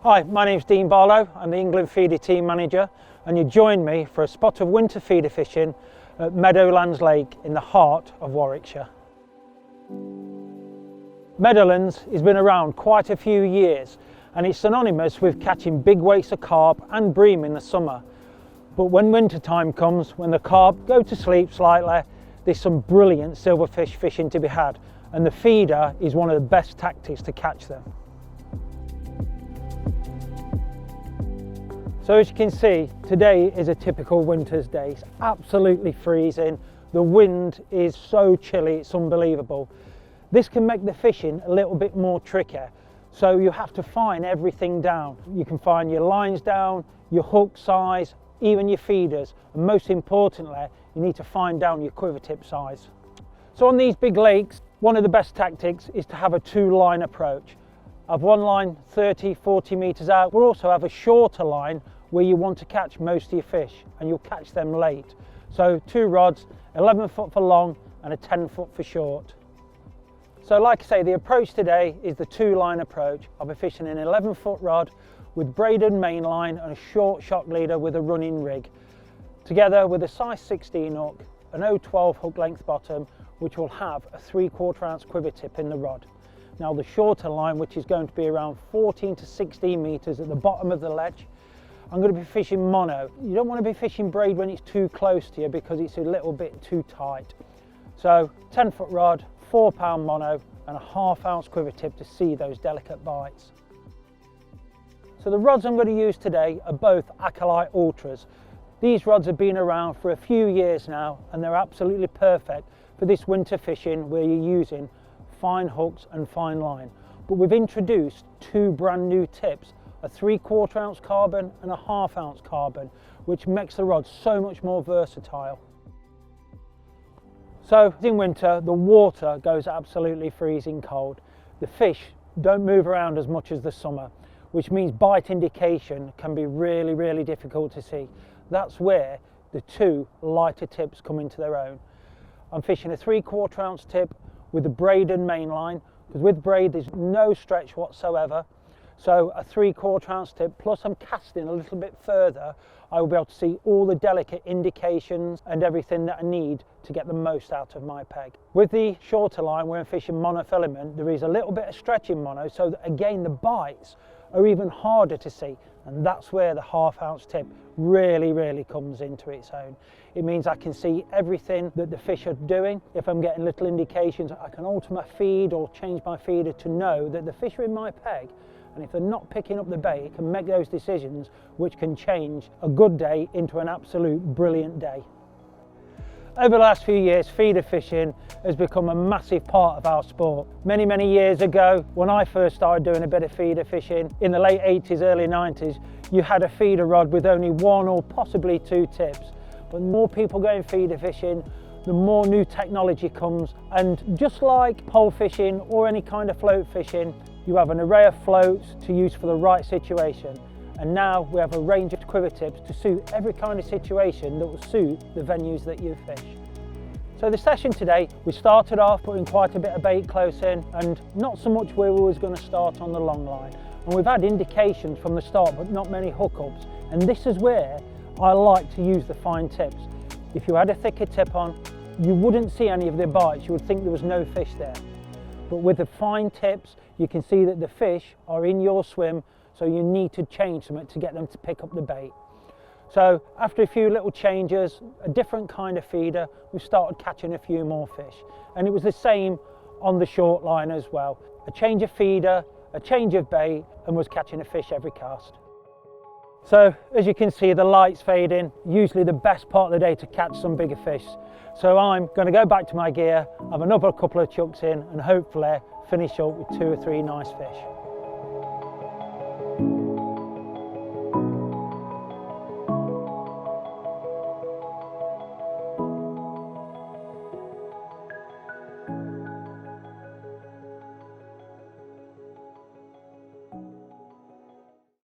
Hi, my name's Dean Barlow. I'm the England Feeder Team Manager, and you join me for a spot of winter feeder fishing at Meadowlands Lake in the heart of Warwickshire. Meadowlands has been around quite a few years and it's synonymous with catching big weights of carp and bream in the summer. But when winter time comes, when the carp go to sleep slightly, there's some brilliant silverfish fishing to be had, and the feeder is one of the best tactics to catch them. So as you can see, today is a typical winter's day. It's absolutely freezing. The wind is so chilly, it's unbelievable. This can make the fishing a little bit more tricky. So you have to fine everything down. You can fine your lines down, your hook size, even your feeders. And most importantly, you need to fine down your quiver tip size. So on these big lakes, one of the best tactics is to have a two-line approach. Have one line 30, 40 metres out. We'll also have a shorter line where you want to catch most of your fish, and you'll catch them late. So two rods, 11 foot for long and a 10 foot for short. So like I say, the approach today is the two-line approach. I'll be fishing an 11 foot rod with braided main line and a short shock leader with a running rig, together with a size 16 hook, an 012 hook length bottom, which will have a 3/4 ounce quiver tip in the rod. Now the shorter line, which is going to be around 14 to 16 metres at the bottom of the ledge, I'm going to be fishing mono. You don't want to be fishing braid when it's too close to you because it's a little bit too tight. So 10 foot rod, 4 pound mono and a 1/2 ounce quiver tip to see those delicate bites. So the rods I'm going to use today are both Acolyte Ultras. These rods have been around for a few years now and they're absolutely perfect for this winter fishing where you're using fine hooks and fine line. But we've introduced two brand new tips, a 3/4 ounce carbon and a 1/2 ounce carbon, which makes the rod so much more versatile. So in winter, the water goes absolutely freezing cold. The fish don't move around as much as the summer, which means bite indication can be really difficult to see. That's where the two lighter tips come into their own. I'm fishing a 3/4 ounce tip with a braided main line, because with braid there's no stretch whatsoever. So a 3/4 ounce tip, plus I'm casting a little bit further, I will be able to see all the delicate indications and everything that I need to get the most out of my peg. With the shorter line, where I'm fishing monofilament, there is a little bit of stretch in mono, so that again the bites are even harder to see, and that's where the 1/2 ounce tip really comes into its own. It means I can see everything that the fish are doing. If I'm getting little indications, I can alter my feed or change my feeder to know that the fish are in my peg, and if they're not picking up the bait, it can make those decisions which can change a good day into an absolute brilliant day. Over the last few years, feeder fishing has become a massive part of our sport. Many years ago, when I first started doing a bit of feeder fishing, in the late 80s, early 90s, you had a feeder rod with only one or possibly two tips. But more people going feeder fishing, the more new technology comes, and just like pole fishing or any kind of float fishing, you have an array of floats to use for the right situation. And now we have a range of quiver tips to suit every kind of situation that will suit the venues that you fish. So the session today, we started off putting quite a bit of bait close in and not so much where we was going to start on the long line. And we've had indications from the start, but not many hookups. And this is where I like to use the fine tips. If you had a thicker tip on, you wouldn't see any of the bites. You would think there was no fish there. But with the fine tips, you can see that the fish are in your swim, so you need to change them to get them to pick up the bait. So after a few little changes, a different kind of feeder, we started catching a few more fish. And it was the same on the short line as well. A change of feeder, a change of bait, and was catching a fish every cast. So as you can see, the light's fading, usually the best part of the day to catch some bigger fish. So I'm going to go back to my gear, have another couple of chucks in, and hopefully finish up with 2 or 3 nice fish.